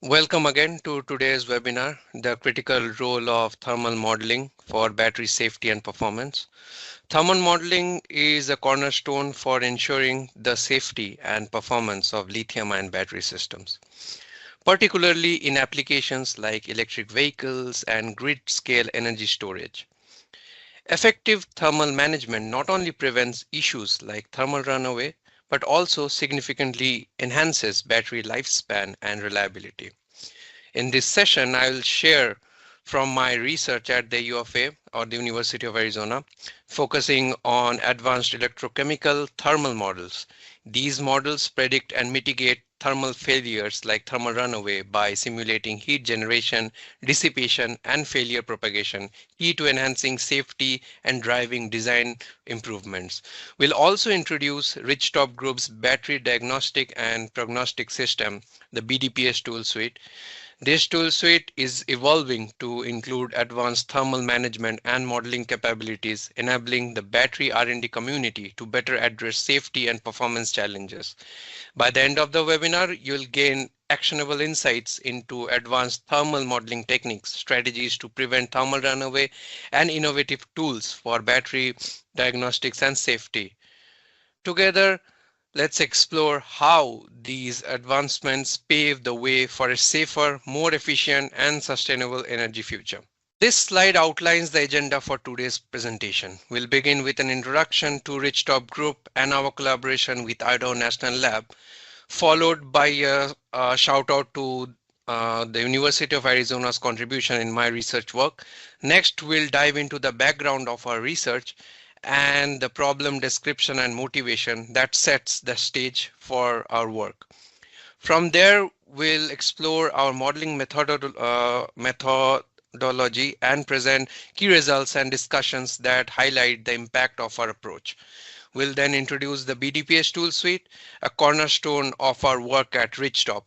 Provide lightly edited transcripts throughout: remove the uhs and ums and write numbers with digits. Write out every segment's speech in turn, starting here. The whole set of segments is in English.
Welcome again to today's webinar, The Critical Role of Thermal Modeling for Battery Safety and Performance. Thermal modeling is a cornerstone for ensuring the safety and performance of lithium-ion battery systems, particularly in applications like electric vehicles and grid-scale energy storage. Effective thermal management not only prevents issues like thermal runaway, but also significantly enhances battery lifespan and reliability. In this session, I will share from my research at the UFA or the University of Arizona, focusing on advanced electrochemical thermal models. These models predict and mitigate thermal failures like thermal runaway by simulating heat generation, dissipation, and failure propagation, key to enhancing safety and driving design improvements. We'll also introduce Ridgetop Group's battery diagnostic and prognostic system, the BDPS tool suite. This tool suite is evolving to include advanced thermal management and modeling capabilities, enabling the battery R&D community to better address safety and performance challenges. By the end of the webinar, you'll gain actionable insights into advanced thermal modeling techniques, strategies to prevent thermal runaway, and innovative tools for battery diagnostics and safety. Together, let's explore how these advancements pave the way for a safer, more efficient, and sustainable energy future. This slide outlines the agenda for today's presentation. We'll begin with an introduction to Ridgetop Group and our collaboration with Idaho National Lab, followed by a shout out to the University of Arizona's contribution in my research work. Next, we'll dive into the background of our research and the problem description and motivation that sets the stage for our work. From there, we'll explore our modeling methodology and present key results and discussions that highlight the impact of our approach. We'll then introduce the BDPS tool suite, a cornerstone of our work at Ridgetop,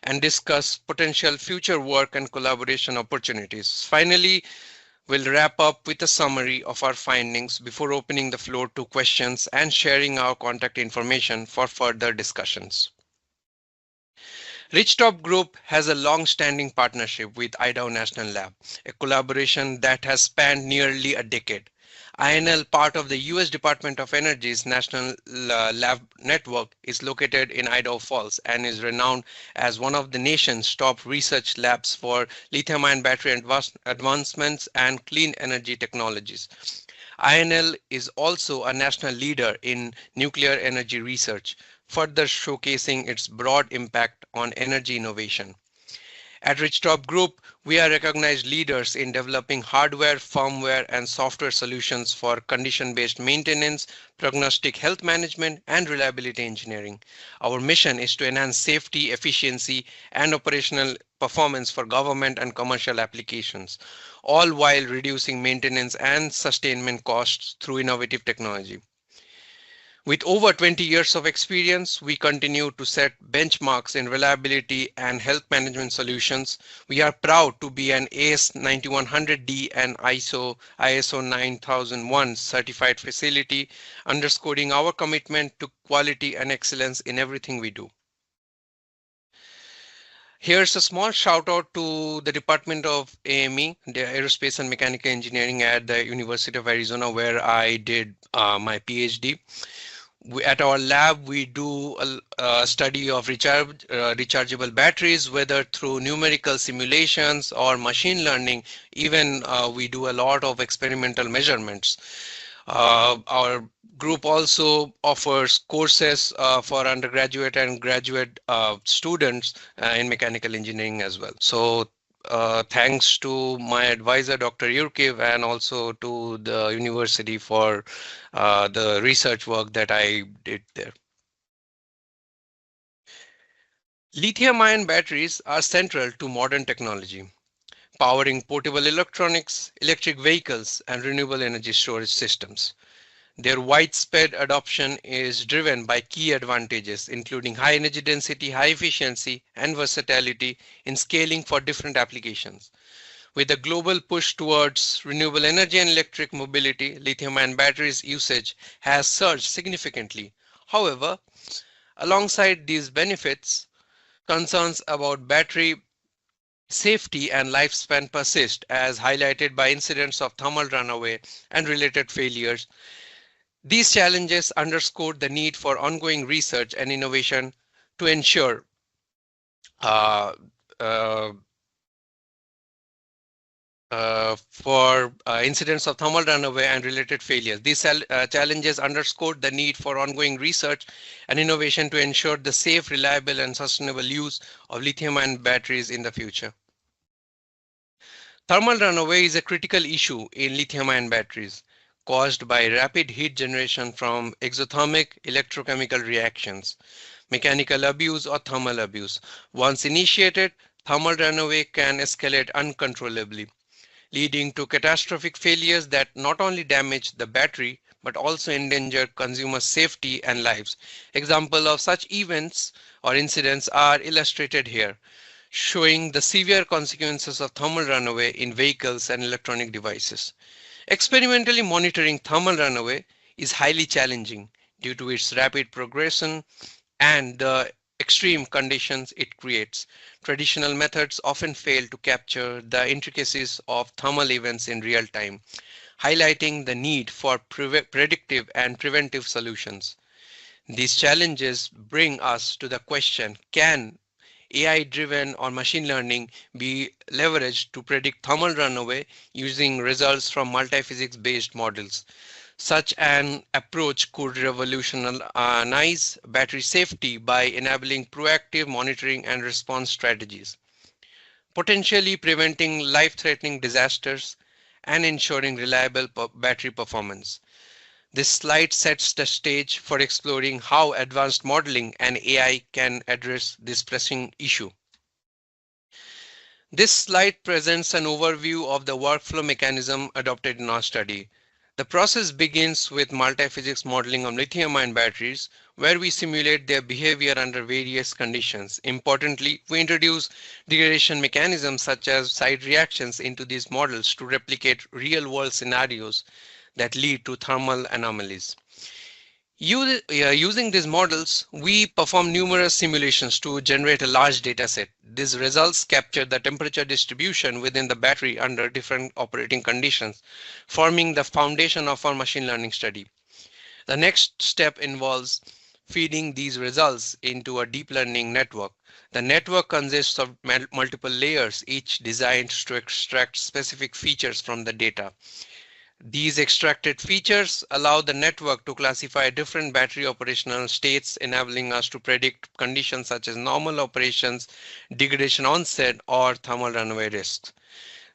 and discuss potential future work and collaboration opportunities. Finally, we'll wrap up with a summary of our findings before opening the floor to questions and sharing our contact information for further discussions. Ridgetop Group has a long-standing partnership with Idaho National Lab, a collaboration that has spanned nearly a decade. INL, part of the U.S. Department of Energy's National Lab Network, is located in Idaho Falls and is renowned as one of the nation's top research labs for lithium-ion battery advancements and clean energy technologies. INL is also a national leader in nuclear energy research, further showcasing its broad impact on energy innovation. At Ridgetop Group, we are recognized leaders in developing hardware, firmware, and software solutions for condition-based maintenance, prognostic health management, and reliability engineering. Our mission is to enhance safety, efficiency, and operational performance for government and commercial applications, all while reducing maintenance and sustainment costs through innovative technology. With over 20 years of experience, we continue to set benchmarks in reliability and health management solutions. We are proud to be an AS9100D and ISO 9001 certified facility, underscoring our commitment to quality and excellence in everything we do. Here's a small shout out to the Department of AME, the Aerospace and Mechanical Engineering at the University of Arizona, where I did my PhD. At our lab, we do a study of rechargeable batteries, whether through numerical simulations or machine learning. Even we do a lot of experimental measurements. Our group also offers courses for undergraduate and graduate students in mechanical engineering as well. So thanks to my advisor, Dr. Yurkiv, and also to the university for the research work that I did there. Lithium-ion batteries are central to modern technology, powering portable electronics, electric vehicles, and renewable energy storage systems. Their widespread adoption is driven by key advantages, including high energy density, high efficiency, and versatility in scaling for different applications. With the global push towards renewable energy and electric mobility, lithium-ion batteries usage has surged significantly. However, alongside these benefits, concerns about battery safety and lifespan persist, as highlighted by incidents of thermal runaway and related failures. These challenges underscore the need for ongoing research and innovation to ensure uh, uh, for incidents of thermal runaway and related failures. These challenges underscore the need for ongoing research and innovation to ensure the safe, reliable, and sustainable use of lithium-ion batteries in the future. Thermal runaway is a critical issue in lithium-ion batteries caused by rapid heat generation from exothermic electrochemical reactions, mechanical abuse, or thermal abuse. Once initiated, thermal runaway can escalate uncontrollably, leading to catastrophic failures that not only damage the battery but also endanger consumer safety and lives. Examples of such events or incidents are illustrated here, showing the severe consequences of thermal runaway in vehicles and electronic devices. Experimentally monitoring thermal runaway is highly challenging due to its rapid progression and the extreme conditions it creates. Traditional methods often fail to capture the intricacies of thermal events in real time, highlighting the need for predictive and preventive solutions. These challenges bring us to the question, can AI-driven or machine learning be leveraged to predict thermal runaway using results from multiphysics-based models? Such an approach could revolutionize battery safety by enabling proactive monitoring and response strategies, potentially preventing life-threatening disasters and ensuring reliable battery performance. This slide sets the stage for exploring how advanced modeling and AI can address this pressing issue. This slide presents an overview of the workflow mechanism adopted in our study. The process begins with multiphysics modeling of lithium-ion batteries, where we simulate their behavior under various conditions. Importantly, we introduce degradation mechanisms such as side reactions into these models to replicate real-world scenarios that lead to thermal anomalies. Using these models, we perform numerous simulations to generate a large data set. These results capture the temperature distribution within the battery under different operating conditions, forming the foundation of our machine learning study. The next step involves feeding these results into a deep learning network. The network consists of multiple layers, each designed to extract specific features from the data. These extracted features allow the network to classify different battery operational states, enabling us to predict conditions such as normal operations, degradation onset, or thermal runaway risks.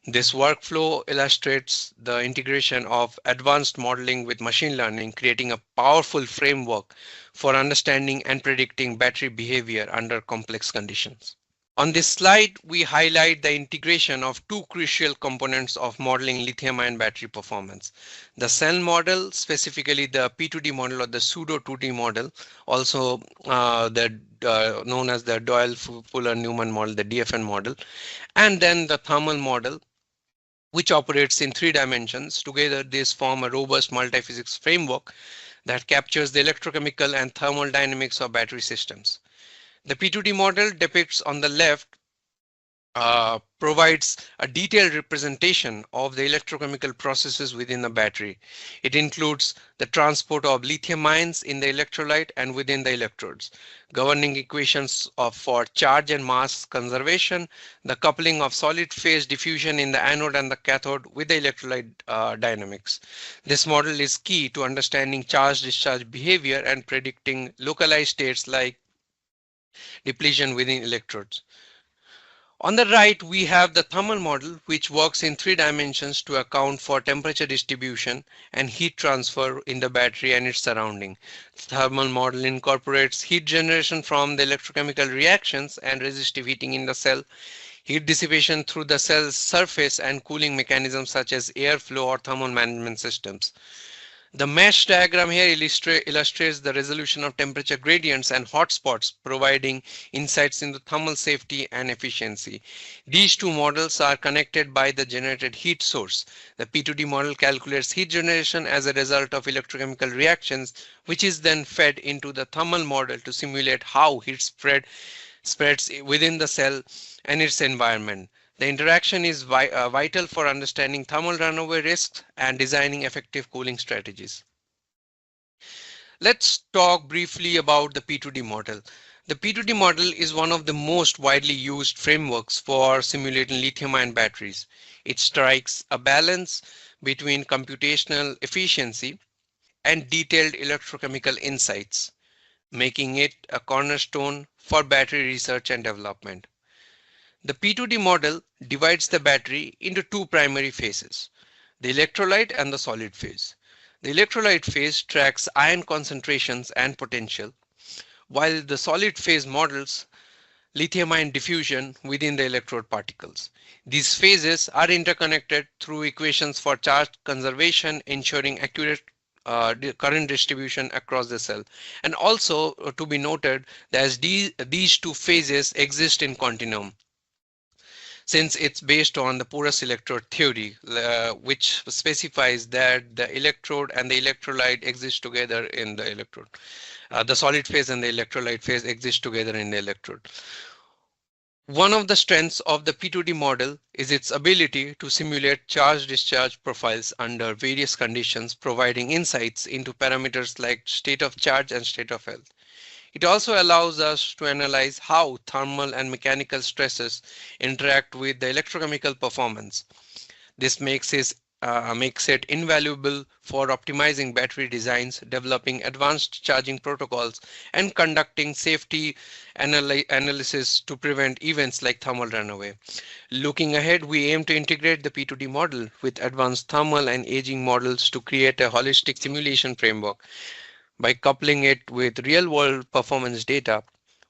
This workflow illustrates the integration of advanced modeling with machine learning, creating a powerful framework for understanding and predicting battery behavior under complex conditions. On this slide, we highlight the integration of two crucial components of modeling lithium-ion battery performance. The cell model, specifically the P2D model or the pseudo 2D model, also known as the Doyle-Fuller-Newman model, the DFN model, and then the thermal model, which operates in 3 dimensions. Together, these form a robust multiphysics framework that captures the electrochemical and thermal dynamics of battery systems. The P2D model depicts on the left provides a detailed representation of the electrochemical processes within the battery. It includes the transport of lithium ions in the electrolyte and within the electrodes, governing equations for charge and mass conservation, the coupling of solid phase diffusion in the anode and the cathode with the electrolyte dynamics. This model is key to understanding charge discharge behavior and predicting localized states like depletion within electrodes. On the right, we have the thermal model, which works in 3 dimensions to account for temperature distribution and heat transfer in the battery and its surrounding. The thermal model incorporates heat generation from the electrochemical reactions and resistive heating in the cell, heat dissipation through the cell's surface, and cooling mechanisms such as airflow or thermal management systems. The mesh diagram here illustrates the resolution of temperature gradients and hotspots, providing insights into thermal safety and efficiency. These two models are connected by the generated heat source. The P2D model calculates heat generation as a result of electrochemical reactions, which is then fed into the thermal model to simulate how heat spreads within the cell and its environment. The interaction is vital for understanding thermal runaway risks and designing effective cooling strategies. Let's talk briefly about the P2D model. The P2D model is one of the most widely used frameworks for simulating lithium-ion batteries. It strikes a balance between computational efficiency and detailed electrochemical insights, making it a cornerstone for battery research and development. The P2D model divides the battery into two primary phases, the electrolyte and the solid phase. The electrolyte phase tracks ion concentrations and potential, while the solid phase models lithium-ion diffusion within the electrode particles. These phases are interconnected through equations for charge conservation, ensuring accurate current distribution across the cell. And also to be noted that these two phases exist in continuum, since it's based on the porous electrode theory, which specifies that the electrode and the electrolyte exist together in the electrode. The solid phase and the electrolyte phase exist together in the electrode. One of the strengths of the P2D model is its ability to simulate charge-discharge profiles under various conditions, providing insights into parameters like state of charge and state of health. It also allows us to analyze how thermal and mechanical stresses interact with the electrochemical performance. This makes it invaluable for optimizing battery designs, developing advanced charging protocols, and conducting safety analysis to prevent events like thermal runaway. Looking ahead, we aim to integrate the P2D model with advanced thermal and aging models to create a holistic simulation framework. By coupling it with real-world performance data,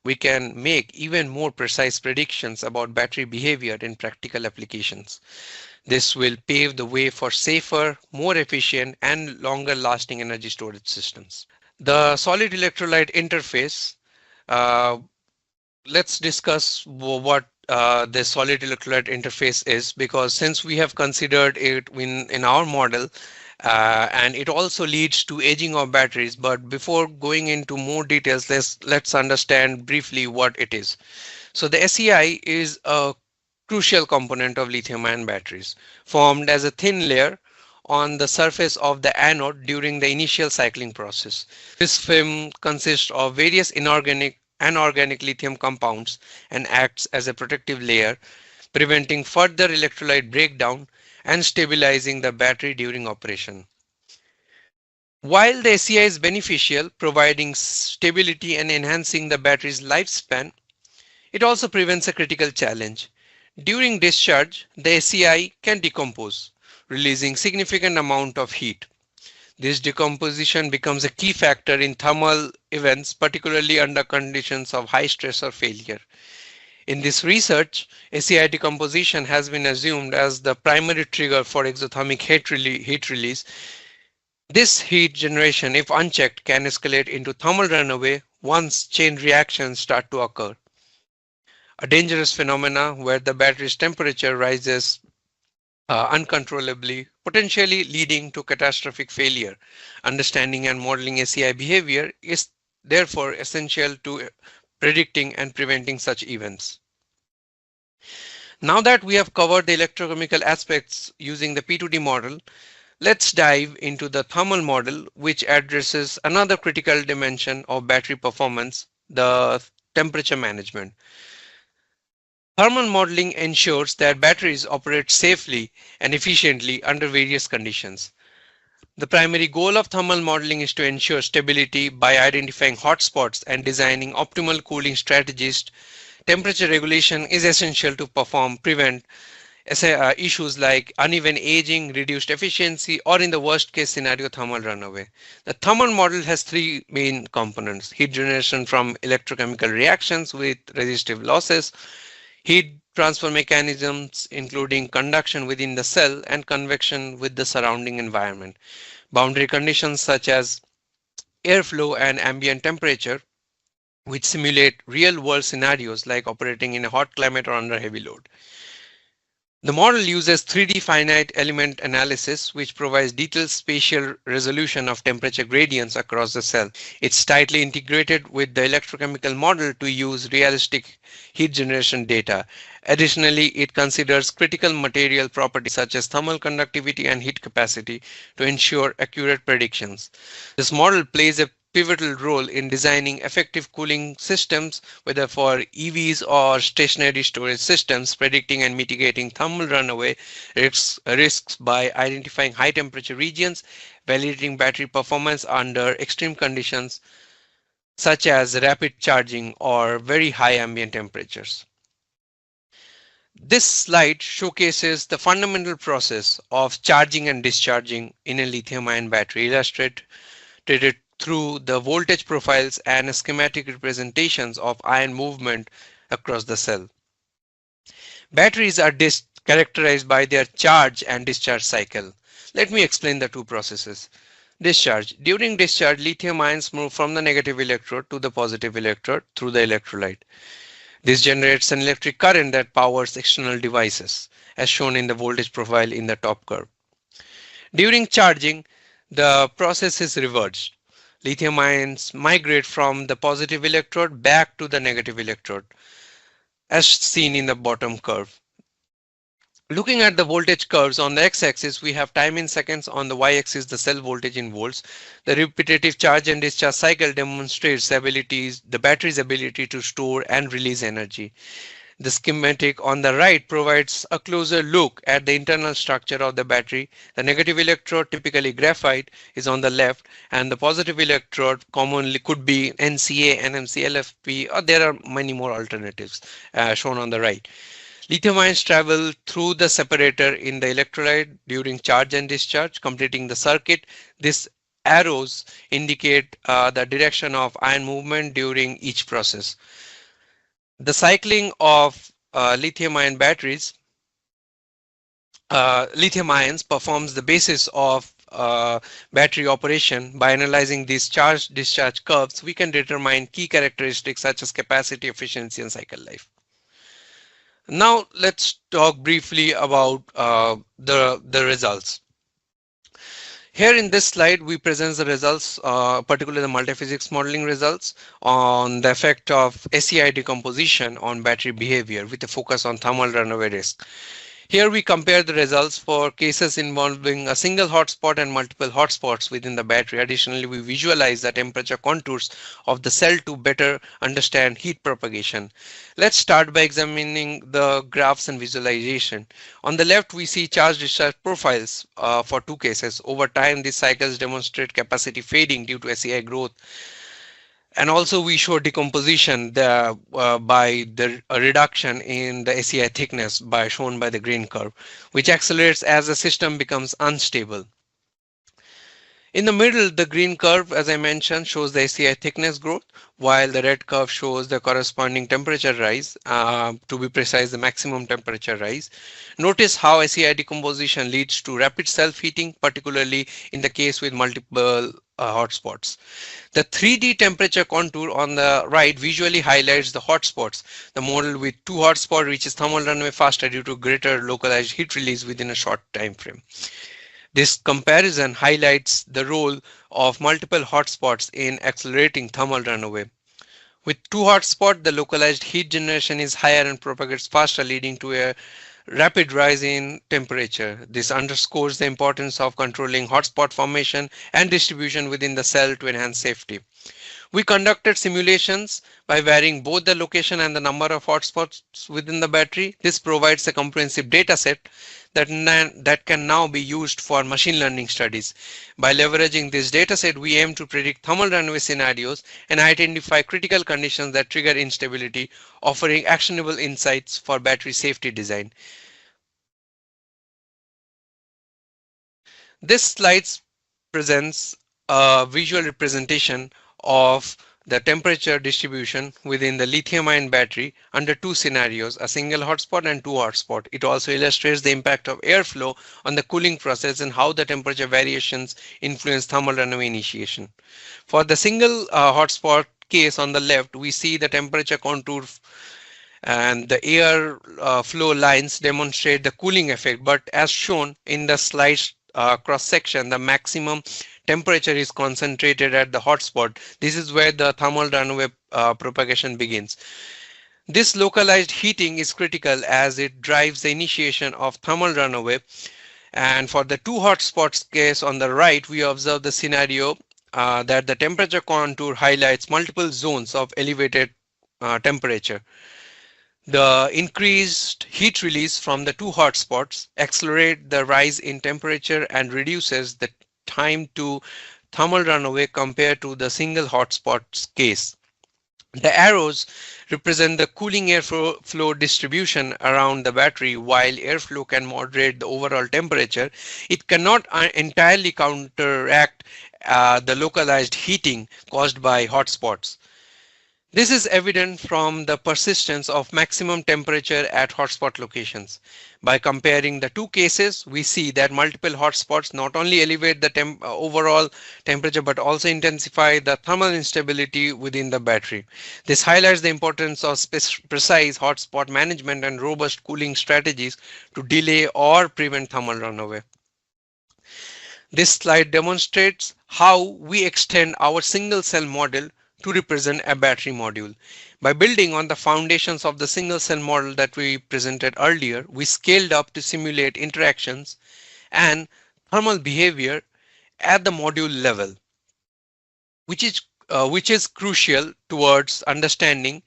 we can make even more precise predictions about battery behavior in practical applications. This will pave the way for safer, more efficient, and longer lasting energy storage systems. The solid electrolyte interface, uh, let's discuss what the solid electrolyte interface is, because since we have considered it in our model, and it also leads to aging of batteries. But before going into more details, let's understand briefly what it is. So the SEI is a crucial component of lithium-ion batteries, formed as a thin layer on the surface of the anode during the initial cycling process. This film consists of various inorganic and organic lithium compounds and acts as a protective layer, preventing further electrolyte breakdown and stabilizing the battery during operation. While the SEI is beneficial, providing stability and enhancing the battery's lifespan, it also prevents a critical challenge. During discharge, the SEI can decompose, releasing significant amount of heat. This decomposition becomes a key factor in thermal events, particularly under conditions of high stress or failure. In this research, SEI decomposition has been assumed as the primary trigger for exothermic heat release. This heat generation, if unchecked, can escalate into thermal runaway once chain reactions start to occur. A dangerous phenomena where the battery's temperature rises uncontrollably, potentially leading to catastrophic failure. Understanding and modeling SEI behavior is therefore essential to predicting and preventing such events. Now that we have covered the electrochemical aspects using the P2D model, let's dive into the thermal model, which addresses another critical dimension of battery performance, the temperature management. Thermal modeling ensures that batteries operate safely and efficiently under various conditions. The primary goal of thermal modeling is to ensure stability by identifying hotspots and designing optimal cooling strategies. Temperature regulation is essential to prevent issues like uneven aging, reduced efficiency, or in the worst case scenario, thermal runaway. The thermal model has three main components: heat generation from electrochemical reactions with resistive losses, heat transfer mechanisms including conduction within the cell and convection with the surrounding environment, boundary conditions such as airflow and ambient temperature, which simulate real world scenarios like operating in a hot climate or under heavy load. The model uses 3D finite element analysis, which provides detailed spatial resolution of temperature gradients across the cell. It's tightly integrated with the electrochemical model to use realistic heat generation data. Additionally, it considers critical material properties such as thermal conductivity and heat capacity to ensure accurate predictions. This model plays a pivotal role in designing effective cooling systems, whether for EVs or stationary storage systems, predicting and mitigating thermal runaway risks by identifying high temperature regions, validating battery performance under extreme conditions such as rapid charging or very high ambient temperatures. This slide showcases the fundamental process of charging and discharging in a lithium-ion battery, illustrated through the voltage profiles and schematic representations of ion movement across the cell. Batteries are characterized by their charge and discharge cycle. Let me explain the two processes. Discharge. During discharge, lithium ions move from the negative electrode to the positive electrode through the electrolyte. This generates an electric current that powers external devices, as shown in the voltage profile in the top curve. During charging, the process is reversed. Lithium ions migrate from the positive electrode back to the negative electrode, as seen in the bottom curve. Looking at the voltage curves, on the x-axis we have time in seconds, on the y-axis the cell voltage in volts. The repetitive charge and discharge cycle demonstrates the battery's ability to store and release energy. The schematic on the right provides a closer look at the internal structure of the battery. The negative electrode, typically graphite, is on the left, and the positive electrode commonly could be NCA, NMC, LFP, or there are many more alternatives shown on the right. Lithium ions travel through the separator in the electrolyte during charge and discharge, completing the circuit. These arrows indicate the direction of ion movement during each process. The cycling of lithium ion batteries, lithium ions performs the basis of battery operation. By analyzing these charge discharge curves, we can determine key characteristics such as capacity, efficiency, and cycle life. Now let's talk briefly about the results. Here in this slide, we present the results, particularly the multiphysics modeling results on the effect of SEI decomposition on battery behavior with a focus on thermal runaway risk. Here we compare the results for cases involving a single hotspot and multiple hotspots within the battery. Additionally, we visualize the temperature contours of the cell to better understand heat propagation. Let's start by examining the graphs and visualization. On the left, we see charge discharge profiles for two cases. Over time, these cycles demonstrate capacity fading due to SEI growth. And also we show decomposition by the reduction in the SEI thickness shown by the green curve, which accelerates as the system becomes unstable. In the middle, the green curve, as I mentioned, shows the SEI thickness growth, while the red curve shows the corresponding temperature rise, to be precise, the maximum temperature rise. Notice how SEI decomposition leads to rapid self-heating, particularly in the case with multiple hotspots. The 3D temperature contour on the right visually highlights the hotspots. The model with two hotspots reaches thermal runaway faster due to greater localized heat release within a short time frame. This comparison highlights the role of multiple hotspots in accelerating thermal runaway. With two hotspots, the localized heat generation is higher and propagates faster, leading to a rapid rise in temperature. This underscores the importance of controlling hotspot formation and distribution within the cell to enhance safety. We conducted simulations by varying both the location and the number of hotspots within the battery. This provides a comprehensive data set that can now be used for machine learning studies. By leveraging this dataset, we aim to predict thermal runaway scenarios and identify critical conditions that trigger instability, offering actionable insights for battery safety design. This slide presents a visual representation of the temperature distribution within the lithium-ion battery under two scenarios, a single hotspot and two hotspots. It also illustrates the impact of airflow on the cooling process and how the temperature variations influence thermal runaway initiation. For the single hotspot case on the left, we see the temperature contour and the air flow lines demonstrate the cooling effect. But as shown in the slide cross section, the maximum temperature is concentrated at the hotspot. This is where the thermal runaway propagation begins. This localized heating is critical as it drives the initiation of thermal runaway. And for the two hotspots case on the right, we observe the scenario that the temperature contour highlights multiple zones of elevated temperature. The increased heat release from the two hotspots accelerate the rise in temperature and reduces the time to thermal runaway compared to the single hotspot's case. The arrows represent the cooling airflow distribution around the battery. While airflow can moderate the overall temperature, it cannot entirely counteract the localized heating caused by hotspots. This is evident from the persistence of maximum temperature at hotspot locations. By comparing the two cases, we see that multiple hotspots not only elevate the overall temperature but also intensify the thermal instability within the battery. This highlights the importance of precise hotspot management and robust cooling strategies to delay or prevent thermal runaway. This slide demonstrates how we extend our single cell model to represent a battery module. By building on the foundations of the single cell model that we presented earlier, we scaled up to simulate interactions and thermal behavior at the module level, which is crucial towards understanding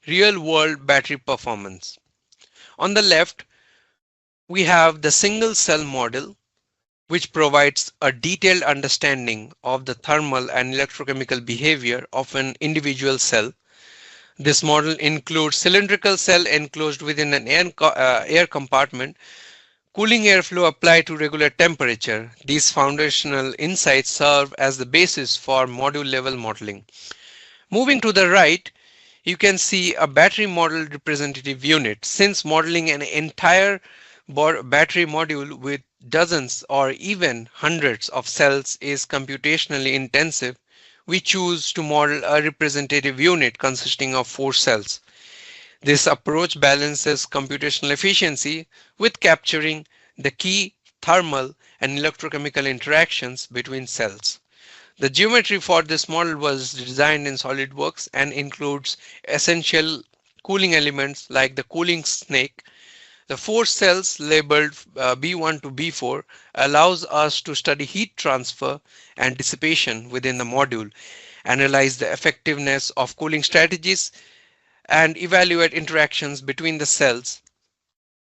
real-world battery performance. On the left, we have the single cell model, which provides a detailed understanding of the thermal and electrochemical behavior of an individual cell. This model includes cylindrical cell enclosed within an air compartment, cooling airflow applied to regular temperature. These foundational insights serve as the basis for module level modeling. Moving to the right, you can see a battery model representative unit. Since modeling an entire battery module with dozens or even hundreds of cells is computationally intensive, we choose to model a representative unit consisting of 4 cells. This approach balances computational efficiency with capturing the key thermal and electrochemical interactions between cells. The geometry for this model was designed in SolidWorks and includes essential cooling elements like the cooling snake. The 4 cells labeled B1 to B4 allows us to study heat transfer and dissipation within the module, analyze the effectiveness of cooling strategies, and evaluate interactions between the cells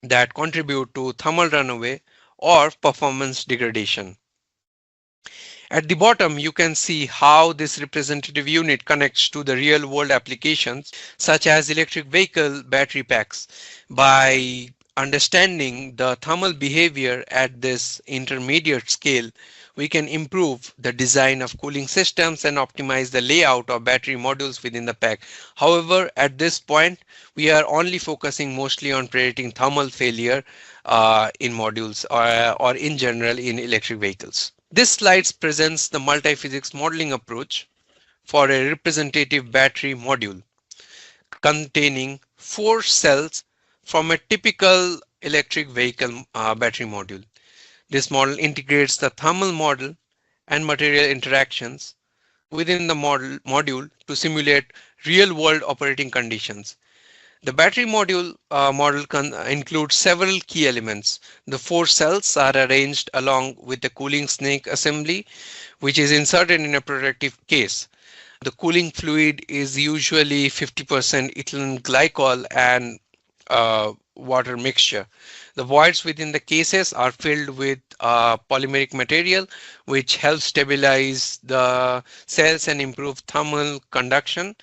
that contribute to thermal runaway or performance degradation. At the bottom, you can see how this representative unit connects to the real-world applications such as electric vehicle battery packs. By understanding the thermal behavior at this intermediate scale, we can improve the design of cooling systems and optimize the layout of battery modules within the pack. However, at this point, we are only focusing mostly on predicting thermal failure in modules or in general in electric vehicles. This slide presents the multi-physics modeling approach for a representative battery module containing 4 cells from a typical electric vehicle battery module. This model integrates the thermal model and material interactions within the module to simulate real-world operating conditions. The battery module model includes several key elements. The 4 cells are arranged along with the cooling snake assembly, which is inserted in a protective case. The cooling fluid is usually 50% ethylene glycol and water mixture. The voids within the cases are filled with polymeric material, which helps stabilize the cells and improve thermal conduction.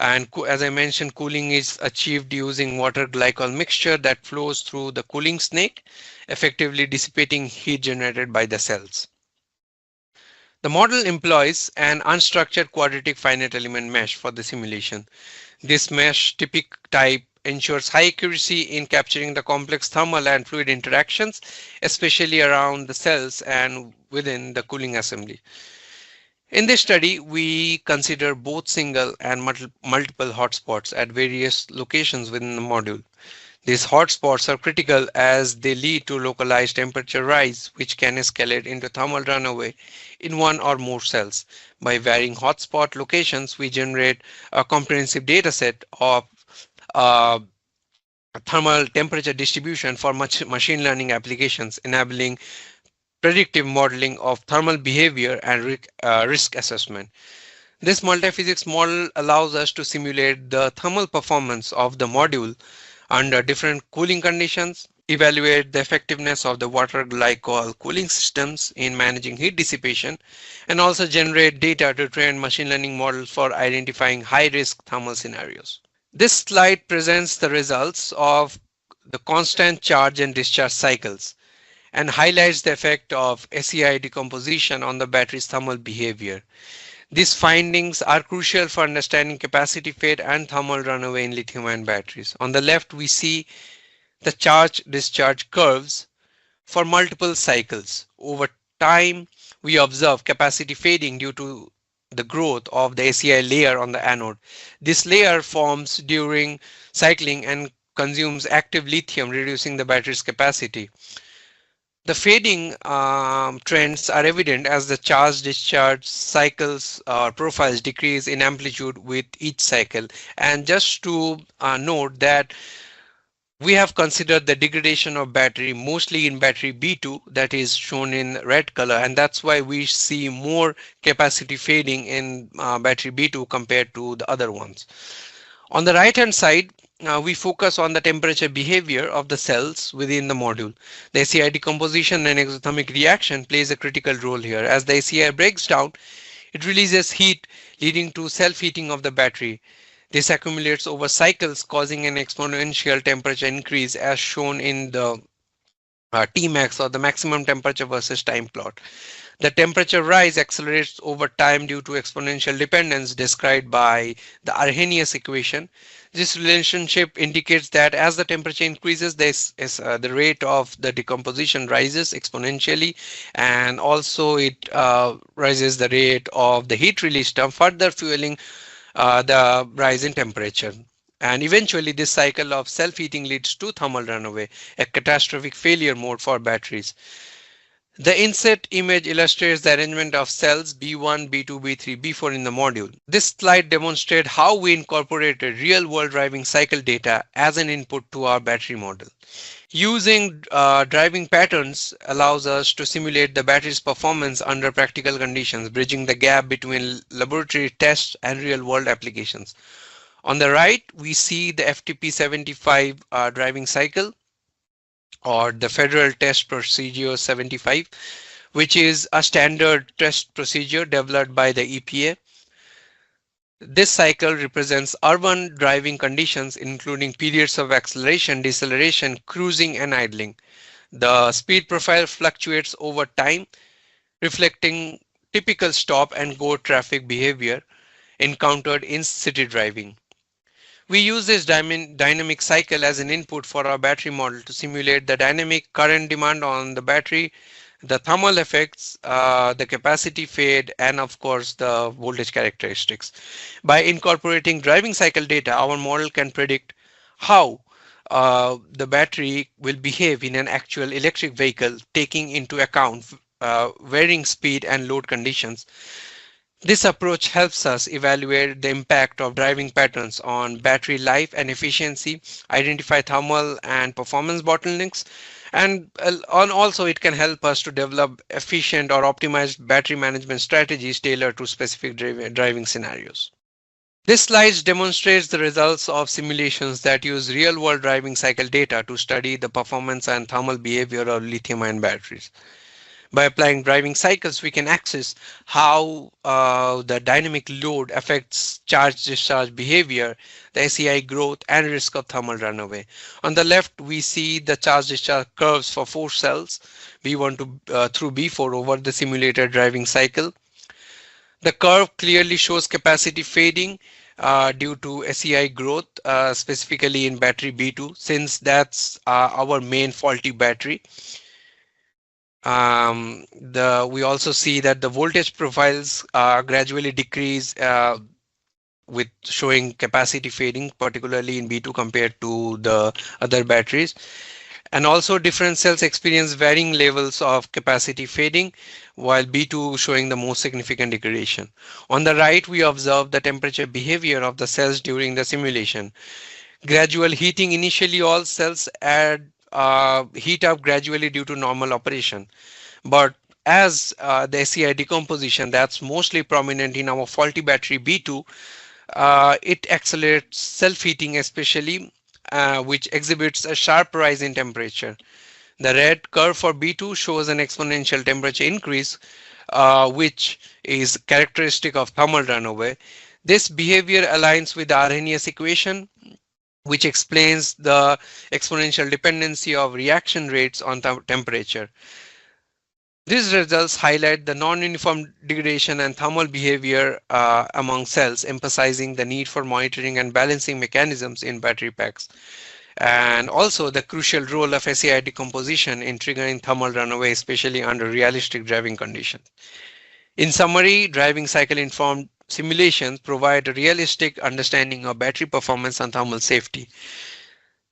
And as I mentioned, cooling is achieved using water glycol mixture that flows through the cooling snake, effectively dissipating heat generated by the cells. The model employs an unstructured quadratic finite element mesh for the simulation. This mesh type ensures high accuracy in capturing the complex thermal and fluid interactions, especially around the cells and within the cooling assembly. In this study, we consider both single and multiple hotspots at various locations within the module. These hotspots are critical as they lead to localized temperature rise, which can escalate into thermal runaway in one or more cells. By varying hotspot locations, we generate a comprehensive data set of uh, thermal temperature distribution for machine learning applications, enabling predictive modeling of thermal behavior and risk assessment. This multi-physics model allows us to simulate the thermal performance of the module under different cooling conditions, evaluate the effectiveness of the water glycol cooling systems in managing heat dissipation, and also generate data to train machine learning models for identifying high-risk thermal scenarios. This slide presents the results of the constant charge and discharge cycles and highlights the effect of SEI decomposition on the battery's thermal behavior. These findings are crucial for understanding capacity fade and thermal runaway in lithium-ion batteries. On the left, we see the charge-discharge curves for multiple cycles. Over time, we observe capacity fading due to the growth of the SEI layer on the anode. This layer forms during cycling and consumes active lithium, reducing the battery's capacity. The fading trends are evident as the charge discharge cycles or profiles decrease in amplitude with each cycle. And just to note that we have considered the degradation of battery mostly in battery B2, that is shown in red color, and that's why we see more capacity fading in battery B2 compared to the other ones. On the right hand side, we focus on the temperature behavior of the cells within the module. The SEI decomposition and exothermic reaction plays a critical role here. As the SEI breaks down, it releases heat, leading to self-heating of the battery. This accumulates over cycles, causing an exponential temperature increase as shown in the Tmax, or the maximum temperature versus time plot. The temperature rise accelerates over time due to exponential dependence described by the Arrhenius equation. This relationship indicates that as the temperature increases, the rate of the decomposition rises exponentially, and also it rises the rate of the heat release term, further fueling the rise in temperature. And eventually, this cycle of self-heating leads to thermal runaway, a catastrophic failure mode for batteries. The inset image illustrates the arrangement of cells B1, B2, B3, B4 in the module. This slide demonstrates how we incorporated real-world driving cycle data as an input to our battery model. Using driving patterns allows us to simulate the battery's performance under practical conditions, bridging the gap between laboratory tests and real-world applications. On the right, we see the FTP75 driving cycle, or the Federal Test Procedure 75, which is a standard test procedure developed by the EPA. This cycle represents urban driving conditions, including periods of acceleration, deceleration, cruising, and idling. The speed profile fluctuates over time, reflecting typical stop and go traffic behavior encountered in city driving. We use this dynamic cycle as an input for our battery model to simulate the dynamic current demand on the battery, the thermal effects, the capacity fade, and of course the voltage characteristics. By incorporating driving cycle data, our model can predict how the battery will behave in an actual electric vehicle, taking into account varying speed and load conditions. This approach helps us evaluate the impact of driving patterns on battery life and efficiency, identify thermal and performance bottlenecks, and also it can help us to develop efficient or optimized battery management strategies tailored to specific driving scenarios. This slide demonstrates the results of simulations that use real-world driving cycle data to study the performance and thermal behavior of lithium-ion batteries. By applying driving cycles, we can access how the dynamic load affects charge-discharge behavior, the SEI growth, and risk of thermal runaway. On the left, we see the charge-discharge curves for 4 cells, B1 through B4 over the simulated driving cycle. The curve clearly shows capacity fading due to SEI growth, specifically in battery B2, since that's our main faulty battery. We also see that the voltage profiles gradually decrease with showing capacity fading, particularly in B2 compared to the other batteries. And also different cells experience varying levels of capacity fading, while B2 showing the most significant degradation. On the right, we observe the temperature behavior of the cells during the simulation. Gradual heating, initially all cells heat up gradually due to normal operation. But as the SEI decomposition that's mostly prominent in our faulty battery B2, it accelerates self-heating especially, which exhibits a sharp rise in temperature. The red curve for B2 shows an exponential temperature increase, which is characteristic of thermal runaway. This behavior aligns with the Arrhenius equation, which explains the exponential dependency of reaction rates on temperature. These results highlight the non-uniform degradation and thermal behavior among cells, emphasizing the need for monitoring and balancing mechanisms in battery packs, and also the crucial role of SEI decomposition in triggering thermal runaway, especially under realistic driving conditions. In summary, driving cycle informed simulations provide a realistic understanding of battery performance and thermal safety.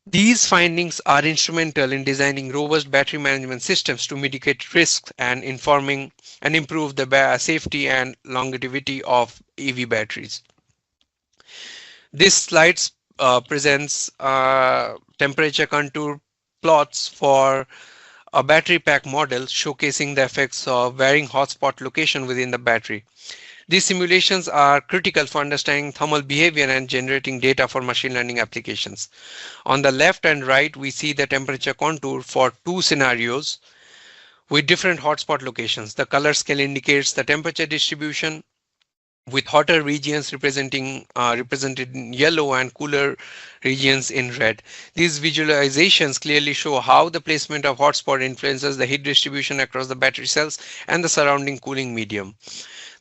These findings are instrumental in designing robust battery management systems to mitigate risks and informing and improve the safety and longevity of EV batteries. This slide presents temperature contour plots for a battery pack model showcasing the effects of varying hotspot location within the battery. These simulations are critical for understanding thermal behavior and generating data for machine learning applications. On the left and right, we see the temperature contour for two scenarios with different hotspot locations. The color scale indicates the temperature distribution, with hotter regions represented in yellow and cooler regions in red. These visualizations clearly show how the placement of hotspot influences the heat distribution across the battery cells and the surrounding cooling medium.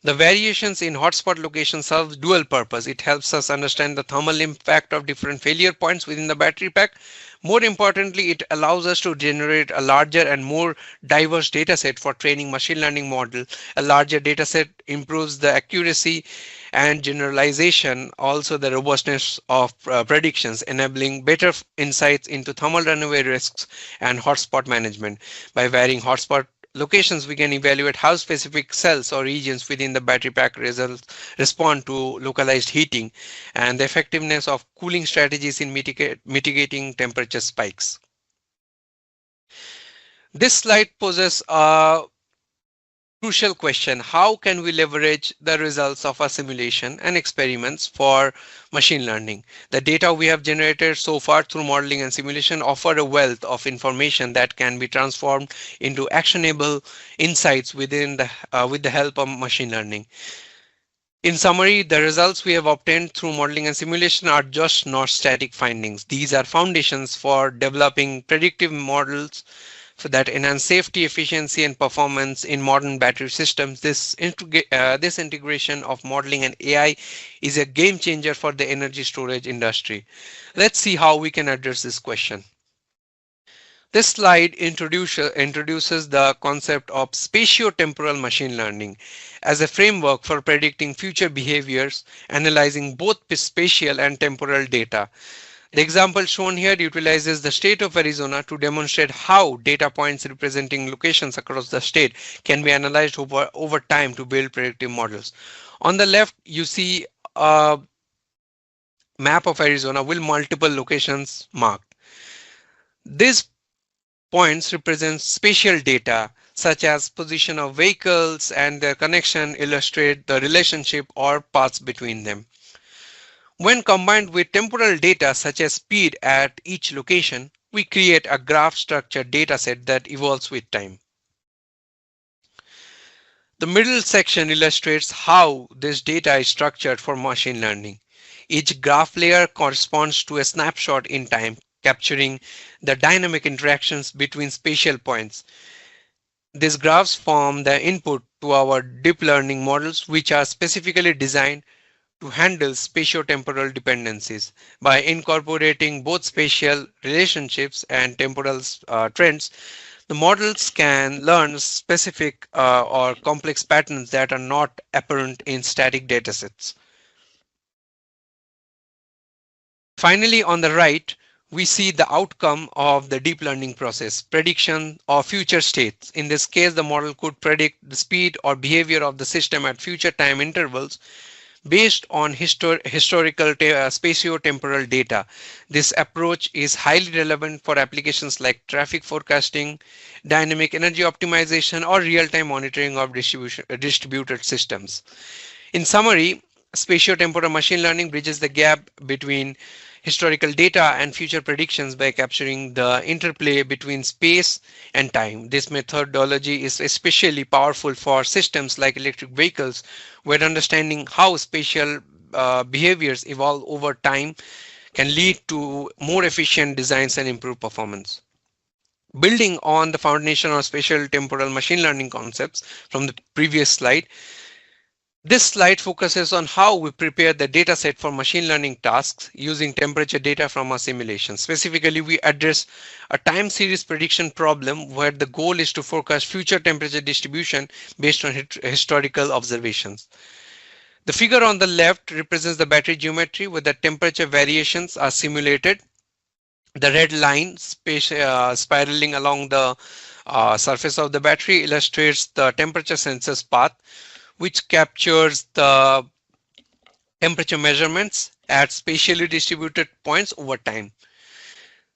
The variations in hotspot location serve dual purpose. It helps us understand the thermal impact of different failure points within the battery pack. More importantly, it allows us to generate a larger and more diverse data set for training machine learning model. A larger data set improves the accuracy and generalization, also the robustness of predictions, enabling better insights into thermal runaway risks and hotspot management. By varying hotspot locations, we can evaluate how specific cells or regions within the battery pack respond to localized heating and the effectiveness of cooling strategies in mitigating temperature spikes. This slide poses a crucial question: how can we leverage the results of our simulation and experiments for machine learning? The data we have generated so far through modeling and simulation offer a wealth of information that can be transformed into actionable insights with the help of machine learning. In summary, the results we have obtained through modeling and simulation are just not static findings. These are foundations for developing predictive models that enhance safety, efficiency, and performance in modern battery systems. This integration of modeling and AI is a game changer for the energy storage industry. Let's see how we can address this question. This slide introduces the concept of spatiotemporal machine learning as a framework for predicting future behaviors, analyzing both spatial and temporal data. The example shown here utilizes the state of Arizona to demonstrate how data points representing locations across the state can be analyzed over time to build predictive models. On the left, you see a map of Arizona with multiple locations marked. These points represent spatial data such as position of vehicles, and their connection illustrate the relationship or paths between them. When combined with temporal data such as speed at each location, we create a graph structured dataset that evolves with time. The middle section illustrates how this data is structured for machine learning. Each graph layer corresponds to a snapshot in time, capturing the dynamic interactions between spatial points. These graphs form the input to our deep learning models, which are specifically designed to handle spatiotemporal dependencies. By incorporating both spatial relationships and temporal trends, The models can learn specific or complex patterns that are not apparent in static datasets. Finally, on the right, we see the outcome of the deep learning process, prediction of future states. In this case, the model could predict the speed or behavior of the system at future time intervals based on historical spatio-temporal data. This approach is highly relevant for applications like traffic forecasting, dynamic energy optimization, or real-time monitoring of distributed systems. In summary, spatio-temporal machine learning bridges the gap between historical data and future predictions by capturing the interplay between space and time. This methodology is especially powerful for systems like electric vehicles, where understanding how spatial behaviors evolve over time can lead to more efficient designs and improved performance. Building on the foundation of spatial temporal machine learning concepts from the previous slide, this slide focuses on how we prepare the dataset for machine learning tasks using temperature data from our simulation. Specifically, we address a time series prediction problem where the goal is to forecast future temperature distribution based on historical observations. The figure on the left represents the battery geometry where the temperature variations are simulated. The red line spiraling along the surface of the battery illustrates the temperature sensor's path, which captures the temperature measurements at spatially distributed points over time.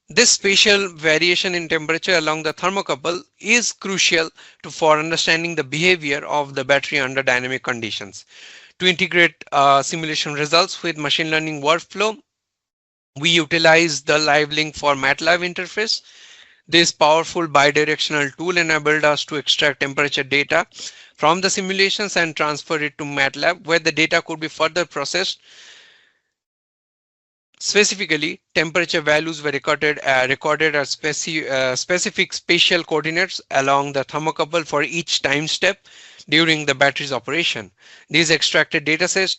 This spatial variation in temperature along the thermocouple is crucial for understanding the behavior of the battery under dynamic conditions. To integrate simulation results with machine learning workflow, we utilize the LiveLink for MATLAB interface. This powerful bidirectional tool enabled us to extract temperature data from the simulations and transfer it to MATLAB, where the data could be further processed. Specifically, temperature values were recorded at specific spatial coordinates along the thermocouple for each time step during the battery's operation. These extracted datasets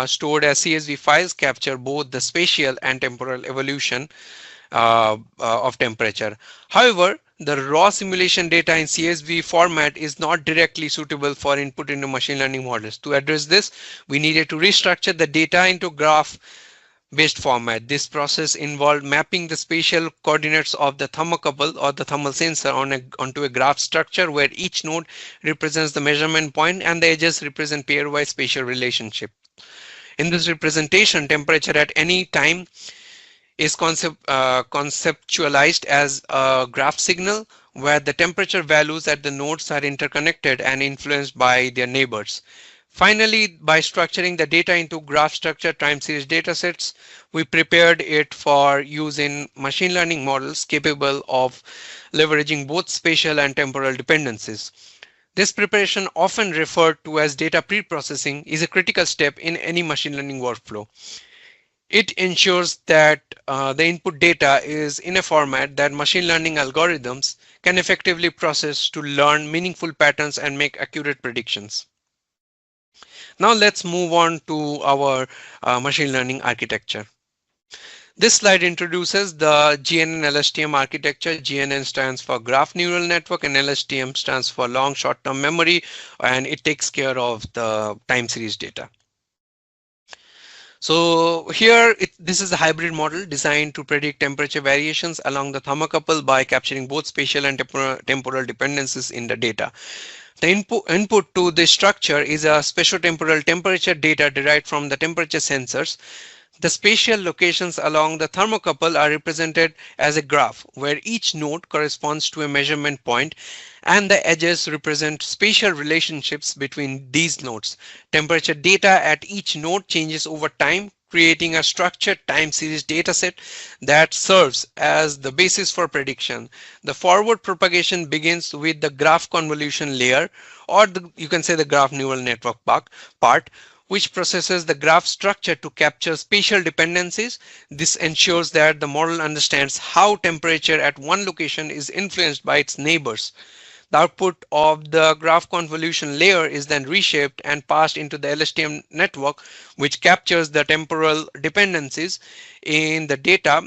stored as CSV files capture both the spatial and temporal evolution of temperature. However, the raw simulation data in CSV format is not directly suitable for input into machine learning models. To address this, we needed to restructure the data into graph-based format. This process involved mapping the spatial coordinates of the thermocouple or the thermal sensor onto a graph structure where each node represents the measurement point and the edges represent pairwise spatial relationship. In this representation, temperature at any time is conceptualized as a graph signal where the temperature values at the nodes are interconnected and influenced by their neighbors. Finally, by structuring the data into graph structure time series datasets, we prepared it for use in machine learning models capable of leveraging both spatial and temporal dependencies. This preparation, often referred to as data pre-processing, is a critical step in any machine learning workflow. It ensures that the input data is in a format that machine learning algorithms can effectively process to learn meaningful patterns and make accurate predictions. Now let's move on to our machine learning architecture. This slide introduces the GNN LSTM architecture. GNN stands for Graph Neural Network and LSTM stands for Long Short-Term Memory, and it takes care of the time series data. So here, this is a hybrid model designed to predict temperature variations along the thermocouple by capturing both spatial and temporal dependencies in the data. The input to this structure is a spatiotemporal temperature data derived from the temperature sensors. The spatial locations along the thermocouple are represented as a graph where each node corresponds to a measurement point and the edges represent spatial relationships between these nodes. Temperature data at each node changes over time, creating a structured time series dataset that serves as the basis for prediction. The forward propagation begins with the graph convolution layer, or you can say the graph neural network part, which processes the graph structure to capture spatial dependencies. This ensures that the model understands how temperature at one location is influenced by its neighbors. The output of the graph convolution layer is then reshaped and passed into the LSTM network, which captures the temporal dependencies in the data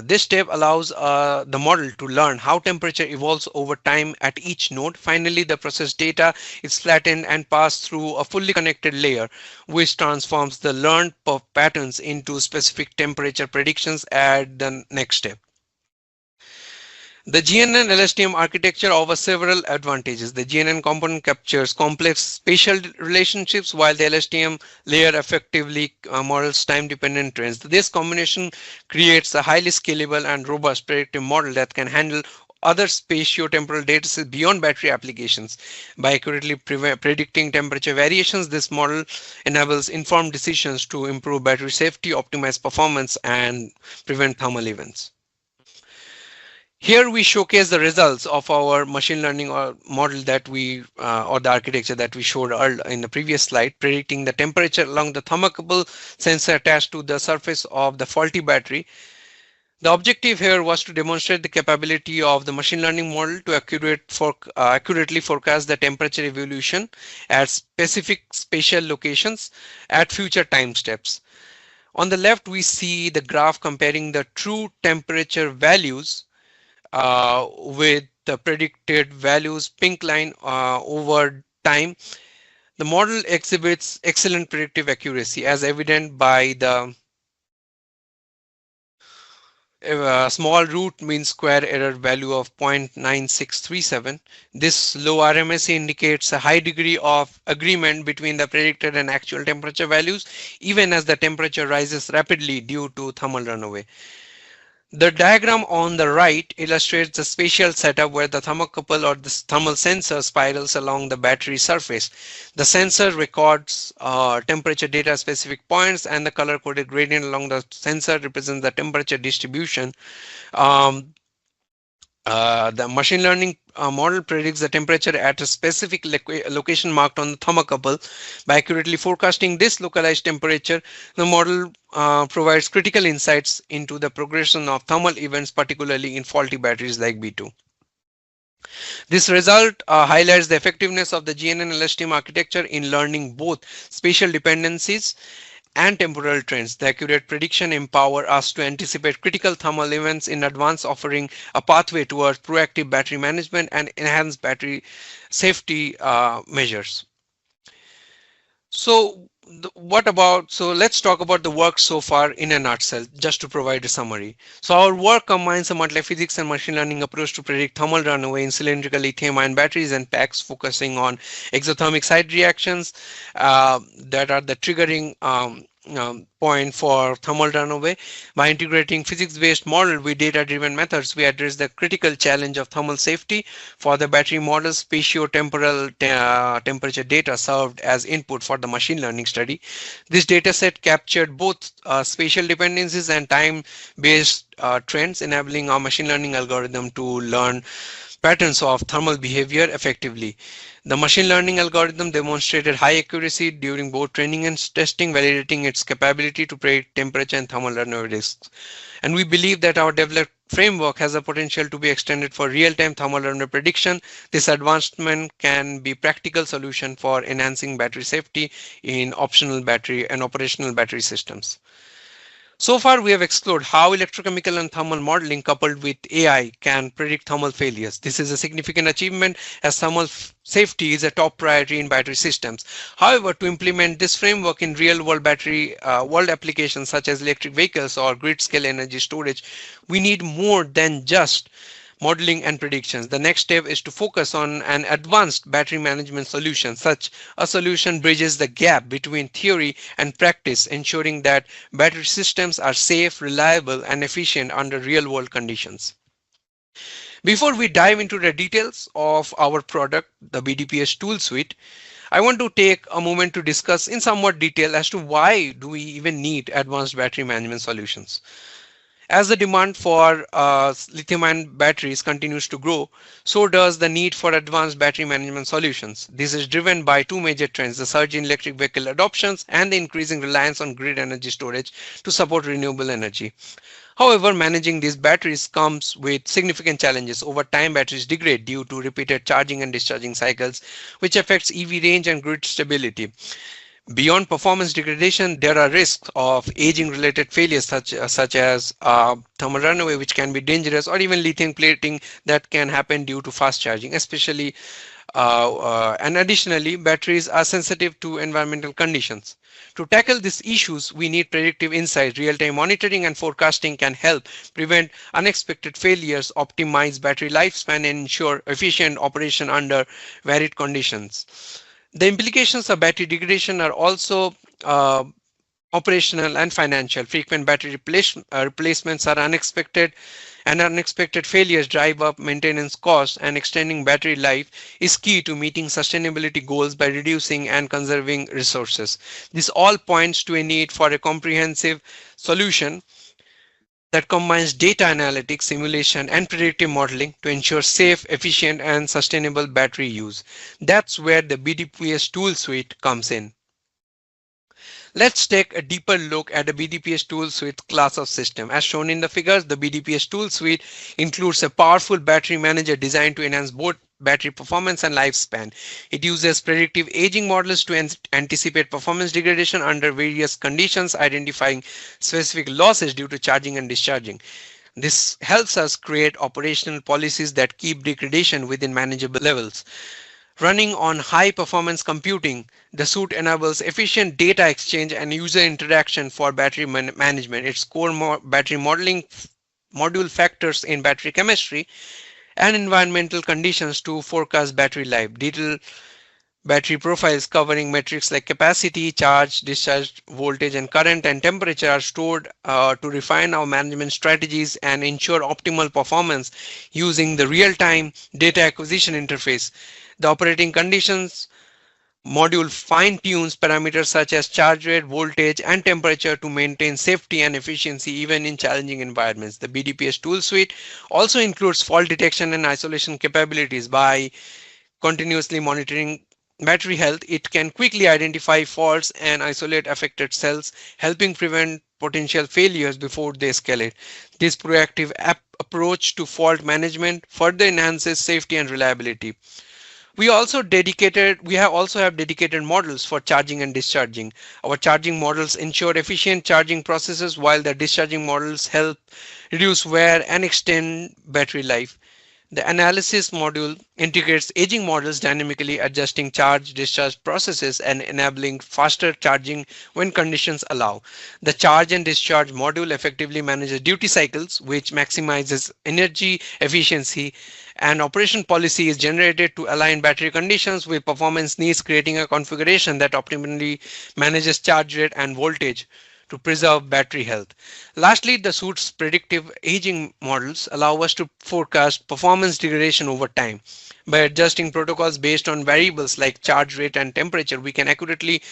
This step allows the model to learn how temperature evolves over time at each node. Finally, the processed data is flattened and passed through a fully connected layer, which transforms the learned patterns into specific temperature predictions at the next step. The GNN LSTM architecture offers several advantages. The GNN component captures complex spatial relationships while the LSTM layer effectively models time-dependent trends. This combination creates a highly scalable and robust predictive model that can handle other spatio-temporal datasets beyond battery applications. By accurately predicting temperature variations, this model enables informed decisions to improve battery safety, optimize performance, and prevent thermal events. Here we showcase the results of our machine learning or model that or the architecture that we showed in the previous slide, predicting the temperature along the thermocouple sensor attached to the surface of the faulty battery. The objective here was to demonstrate the capability of the machine learning model to accurately forecast the temperature evolution at specific spatial locations at future time steps. On the left, we see the graph comparing the true temperature values with the predicted values, pink line over time. The model exhibits excellent predictive accuracy as evident by the small root mean square error value of 0.9637. This low RMSE indicates a high degree of agreement between the predicted and actual temperature values, even as the temperature rises rapidly due to thermal runaway. The diagram on the right illustrates the spatial setup where the thermocouple or the thermal sensor spirals along the battery surface. The sensor records temperature data at specific points, and the color-coded gradient along the sensor represents the temperature distribution. Um, the machine learning model predicts the temperature at a specific location marked on the thermocouple. By accurately forecasting this localized temperature, the model provides critical insights into the progression of thermal events, particularly in faulty batteries like B2. This result highlights the effectiveness of the GNN LSTM architecture in learning both spatial dependencies and temporal trends. The accurate prediction empower us to anticipate critical thermal events in advance, offering a pathway towards proactive battery management and enhanced battery safety measures. So let's talk about the work so far in a nutshell, just to provide a summary. So our work combines a multi-physics and machine learning approach to predict thermal runaway in cylindrical lithium-ion batteries and packs, focusing on exothermic side reactions that are the triggering point for thermal runaway. By integrating physics-based model with data-driven methods, we address the critical challenge of thermal safety. For the battery models, spatio-temporal temperature data served as input for the machine learning study. This data set captured both spatial dependencies and time-based trends, enabling our machine learning algorithm to learn patterns of thermal behavior effectively. The machine learning algorithm demonstrated high accuracy during both training and testing, validating its capability to predict temperature and thermal runaway risks. And we believe that our developed framework has the potential to be extended for real-time thermal runaway prediction. This advancement can be a practical solution for enhancing battery safety in optional battery and operational battery systems. So far, we have explored how electrochemical and thermal modeling coupled with AI can predict thermal failures. This is a significant achievement as thermal safety is a top priority in battery systems. However, to implement this framework in real-world battery world applications such as electric vehicles or grid-scale energy storage, we need more than just modeling and predictions. The next step is to focus on an advanced battery management solution. Such a solution bridges the gap between theory and practice, ensuring that battery systems are safe, reliable, and efficient under real-world conditions. Before we dive into the details of our product, the BDPS tool suite, I want to take a moment to discuss in somewhat detail as to why do we even need advanced battery management solutions. As the demand for lithium-ion batteries continues to grow, so does the need for advanced battery management solutions. This is driven by two major trends: the surge in electric vehicle adoptions and the increasing reliance on grid energy storage to support renewable energy. However, managing these batteries comes with significant challenges. Over time, batteries degrade due to repeated charging and discharging cycles, which affects EV range and grid stability. Beyond performance degradation, there are risks of aging-related failures such as thermal runaway, which can be dangerous, or even lithium plating that can happen due to fast charging, especially and additionally, batteries are sensitive to environmental conditions. To tackle these issues, we need predictive insight. Real-time monitoring and forecasting can help prevent unexpected failures, optimize battery lifespan, and ensure efficient operation under varied conditions. The implications of battery degradation are also operational and financial. Frequent battery replacements are unexpected, and unexpected failures drive up maintenance costs, and extending battery life is key to meeting sustainability goals by reducing and conserving resources. This all points to a need for a comprehensive solution that combines data analytics, simulation, and predictive modeling to ensure safe, efficient, and sustainable battery use. That's where the BDPS tool suite comes in. Let's take a deeper look at the BDPS tool suite class of system. As shown in the figures, the BDPS tool suite includes a powerful battery manager designed to enhance both battery performance and lifespan. It uses predictive aging models to anticipate performance degradation under various conditions, identifying specific losses due to charging and discharging. This helps us create operational policies that keep degradation within manageable levels. Running on high performance computing, the suite enables efficient data exchange and user interaction for battery management. Its core battery modeling module factors in battery chemistry and environmental conditions to forecast battery life. Detailed battery profiles covering metrics like capacity, charge, discharge, voltage, and current and temperature are stored to refine our management strategies and ensure optimal performance using the real-time data acquisition interface. The operating conditions module fine-tunes parameters such as charge rate, voltage, and temperature to maintain safety and efficiency even in challenging environments. The BDPS tool suite also includes fault detection and isolation capabilities. By continuously monitoring battery health, it can quickly identify faults and isolate affected cells, helping prevent potential failures before they escalate. This proactive approach to fault management further enhances safety and reliability. We have also have dedicated models for charging and discharging. Our charging models ensure efficient charging processes, while the discharging models help reduce wear and extend battery life. The analysis module integrates aging models, dynamically adjusting charge discharge processes and enabling faster charging when conditions allow. The charge and discharge module effectively manages duty cycles, which maximizes energy efficiency, and operation policy is generated to align battery conditions with performance needs, creating a configuration that optimally manages charge rate and voltage to preserve battery health. Lastly, the suite's predictive aging models allow us to forecast performance degradation over time. By adjusting protocols based on variables like charge rate and temperature, we can accurately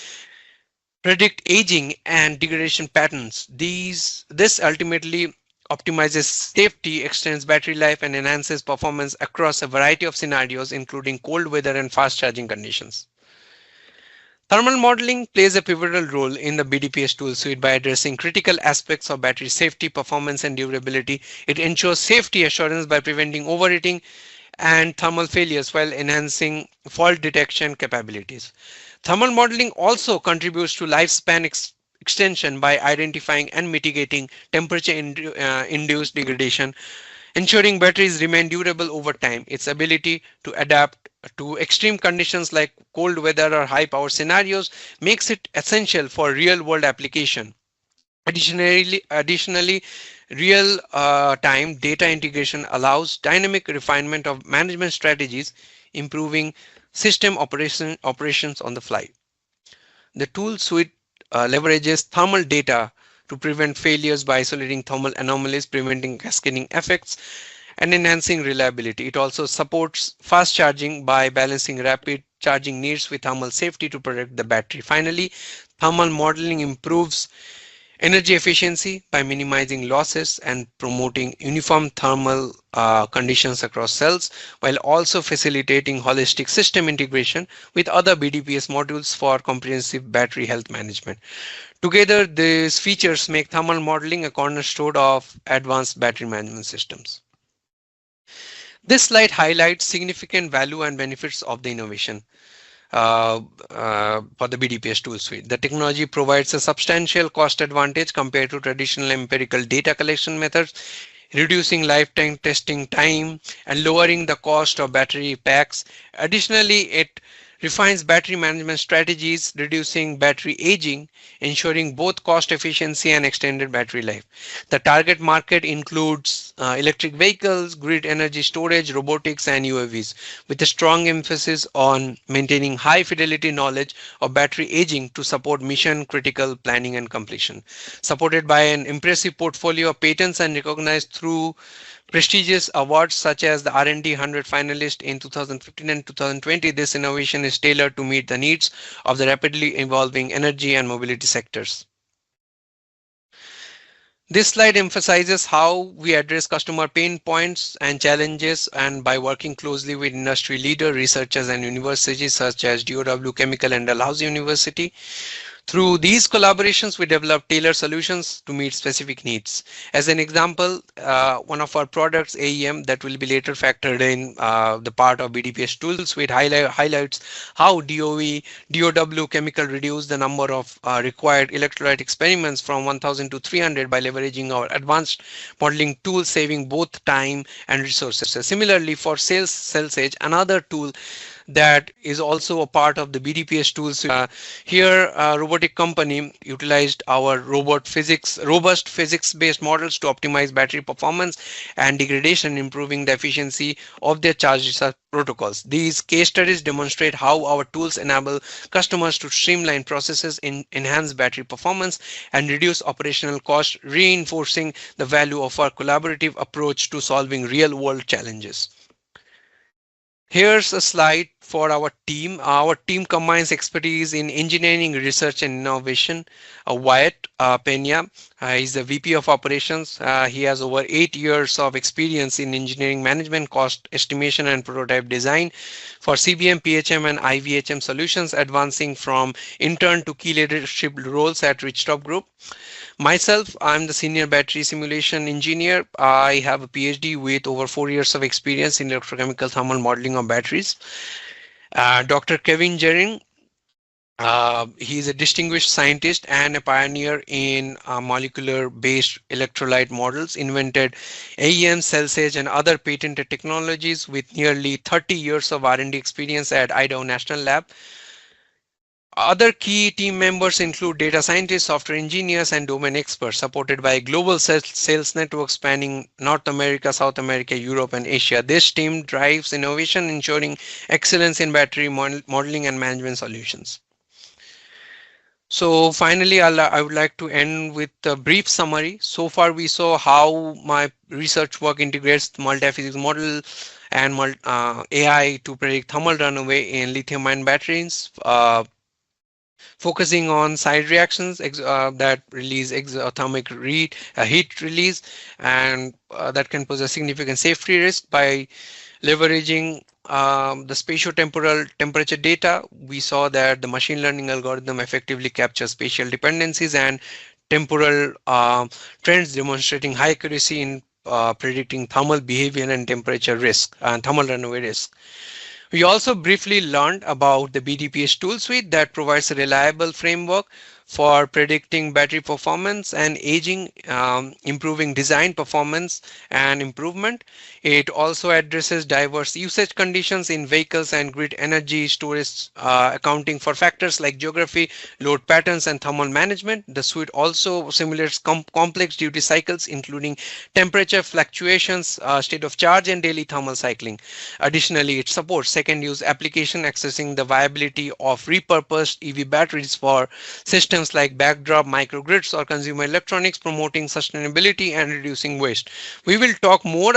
predict aging and degradation patterns. This ultimately optimizes safety, extends battery life, and enhances performance across a variety of scenarios, including cold weather and fast charging conditions. Thermal modeling plays a pivotal role in the BDPS tool suite by addressing critical aspects of battery safety, performance, and durability. It ensures safety assurance by preventing overheating and thermal failures while enhancing fault detection capabilities. Thermal modeling also contributes to lifespan extension by identifying and mitigating temperature induced degradation, ensuring batteries remain durable over time. Its ability to adapt to extreme conditions like cold weather or high power scenarios makes it essential for real world application. Additionally, real time data integration allows dynamic refinement of management strategies, improving system operations on the fly. The tool suite leverages thermal data to prevent failures by isolating thermal anomalies, preventing cascading effects, and enhancing reliability. It also supports fast charging by balancing rapid charging needs with thermal safety to protect the battery. Finally, thermal modeling improves energy efficiency by minimizing losses and promoting uniform thermal conditions across cells, while also facilitating holistic system integration with other BDPS modules for comprehensive battery health management. Together, these features make thermal modeling a cornerstone of advanced battery management systems. This slide highlights significant value and benefits of the innovation. for the BDPS tool suite. The technology provides a substantial cost advantage compared to traditional empirical data collection methods, reducing lifetime testing time and lowering the cost of battery packs. Additionally, it refines battery management strategies, reducing battery aging, ensuring both cost efficiency and extended battery life. The target market includes electric vehicles, grid energy storage, robotics, and UAVs, with a strong emphasis on maintaining high fidelity knowledge of battery aging to support mission critical planning and completion. Supported by an impressive portfolio of patents and recognized through prestigious awards such as the R&D 100 finalist in 2015 and 2020, this innovation is tailored to meet the needs of the rapidly evolving energy and mobility sectors. This slide emphasizes how we address customer pain points and challenges, and by working closely with industry leaders, researchers, and universities such as DOW Chemical and Dalhousie University. Through these collaborations, we develop tailored solutions to meet specific needs. As an example, one of our products, AEM, that will be later factored in the part of BDPS tool suite, highlights how DOW Chemical reduced the number of required electrolyte experiments from 1,000 to 300 by leveraging our advanced modeling tools, saving both time and resources. Similarly, for CellSage, another tool that is also a part of the BDPS tools. Here, a robotic company utilized our robust physics-based models to optimize battery performance and degradation, improving the efficiency of their charge discharge protocols. These case studies demonstrate how our tools enable customers to streamline processes, enhance battery performance, and reduce operational costs, reinforcing the value of our collaborative approach to solving real-world challenges. Here's a slide for our team. Our team combines expertise in engineering, research, and innovation. Wyatt Pena is the VP of Operations. He has over 8 years of experience in engineering management, cost estimation, and prototype design for CBM, PHM, and IVHM solutions, advancing from intern to key leadership roles at Richtop Group. Myself, I'm the senior battery simulation engineer. I have a PhD with over 4 years of experience in electrochemical thermal modeling of batteries. Dr. Kevin Jering, he's a distinguished scientist and a pioneer in molecular-based electrolyte models, invented AEM, CellSage, and other patented technologies with nearly 30 years of R&D experience at Idaho National Lab. Other key team members include data scientists, software engineers, and domain experts, supported by a global sales network spanning North America, South America, Europe, and Asia. This team drives innovation, ensuring excellence in battery modeling and management solutions. So finally, I would like to end with a brief summary. So far, we saw how my research work integrates multi-physics model and AI to predict thermal runaway in lithium-ion batteries. Focusing on side reactions that release exothermic heat release, and that can pose a significant safety risk. By leveraging the spatiotemporal temperature data, we saw that the machine learning algorithm effectively captures spatial dependencies and temporal trends, demonstrating high accuracy in predicting thermal behavior and temperature risk and thermal runaway risk. We also briefly learned about the BDPS tool suite that provides a reliable framework for predicting battery performance and aging, improving design performance and improvement. It also addresses diverse usage conditions in vehicles and grid energy storage, accounting for factors like geography, load patterns, and thermal management. The suite also simulates complex duty cycles, including temperature fluctuations, state of charge, and daily thermal cycling. Additionally, it supports second use application, accessing the viability of repurposed EV batteries for systems like backdrop microgrids or consumer electronics, promoting sustainability and reducing waste. We will talk more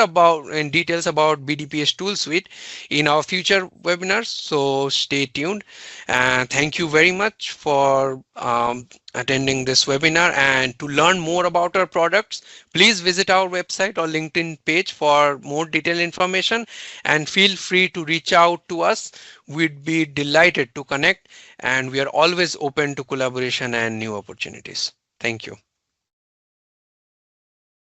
in details about BDPS tool suite in our future webinars, so stay tuned. And thank you very much for attending this webinar. And to learn more about our products, please visit our website or LinkedIn page for more detailed information, and feel free to reach out to us. We'd be delighted to connect, and we are always open to collaboration and new opportunities. Thank you.